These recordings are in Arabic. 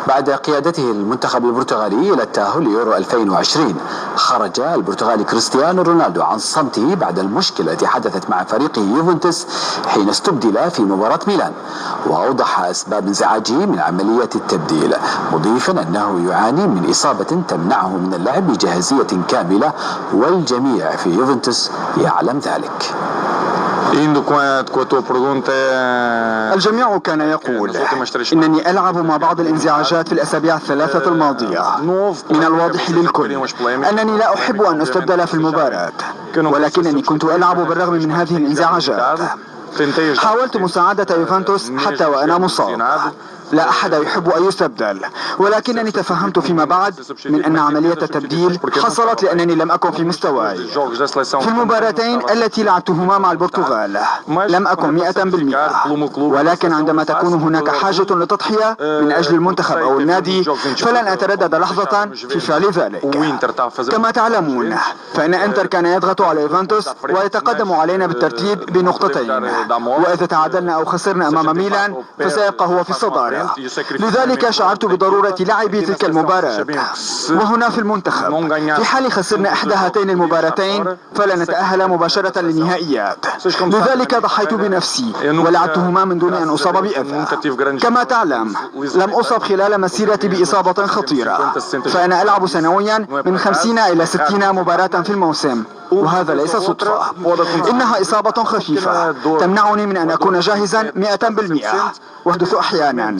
بعد قيادته المنتخب البرتغالي إلى التأهل ليورو 2020. خرج البرتغالي كريستيانو رونالدو عن صمته بعد المشكلة التي حدثت مع فريقه يوفنتوس حين استبدل في مباراة ميلان، وأوضح أسباب انزعاجه من عملية التبديل، مضيفا أنه يعاني من إصابة تمنعه من اللعب بجاهزية كاملة، والجميع في يوفنتوس يعلم ذلك. الجميع كان يقول إنني ألعب مع بعض الانزعاجات في الأسابيع الثلاثة الماضية. من الواضح للكل أنني لا أحب أن أستبدل في المباراة، ولكنني كنت ألعب بالرغم من هذه الانزعاجات. حاولت مساعدة يوفنتوس حتى وأنا مصاب. لا أحد يحب أن يستبدل، ولكنني تفهمت فيما بعد من أن عملية التبديل حصلت لأنني لم أكن في مستواي. في المباراتين التي لعبتهما مع البرتغال لم أكن 100%، ولكن عندما تكون هناك حاجة لتضحية من أجل المنتخب أو النادي فلن أتردد لحظة في فعل ذلك. كما تعلمون فإن إنتر كان يضغط على يوفنتوس ويتقدم علينا بالترتيب بنقطتين، وإذا تعادلنا أو خسرنا أمام ميلان فسيبقى هو في الصدارة. لذلك شعرت بضرورة لعب تلك المباراة. وهنا في المنتخب في حال خسرنا إحدى هاتين المباراتين فلن نتأهل مباشرة للنهائيات، لذلك ضحيت بنفسي ولعبتهما من دون أن أصاب بأذى. كما تعلم لم أصب خلال مسيرتي بإصابة خطيرة، فأنا ألعب سنويا من 50 إلى 60 مباراة في الموسم، وهذا ليس صدفة، إنها إصابة خفيفة تمنعني من أن أكون جاهزا 100%. ويحدث أحيانا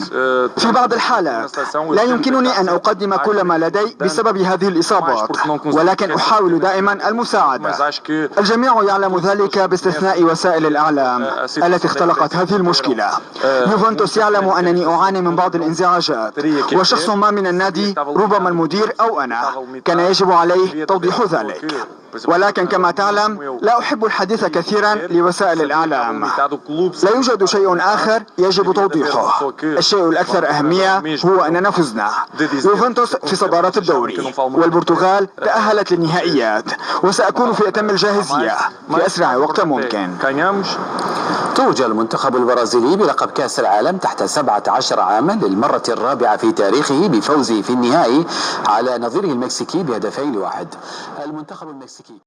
في بعض الحالات لا يمكنني أن أقدم كل ما لدي بسبب هذه الإصابات، ولكن أحاول دائما المساعدة. الجميع يعلم ذلك باستثناء وسائل الإعلام التي اختلقت هذه المشكلة. يوفنتوس يعلم أنني أعاني من بعض الانزعاجات، وشخص ما من النادي ربما المدير أو أنا كان يجب عليه توضيح ذلك، ولكن كما تعلم لا أحب الحديث كثيرا لوسائل الإعلام. لا يوجد شيء آخر يجب توضيحه. الشيء الأكثر أهمية هو أننا فزنا. يوفنتوس في صدارة الدوري، والبرتغال تأهلت للنهائيات، وسأكون في أتم الجاهزية في أسرع وقت ممكن. توج المنتخب البرازيلي بلقب كأس العالم تحت 17 عاما للمرة الرابعة في تاريخه بفوزه في النهائي على نظيره المكسيكي ب2-1. المنتخب المكسيكي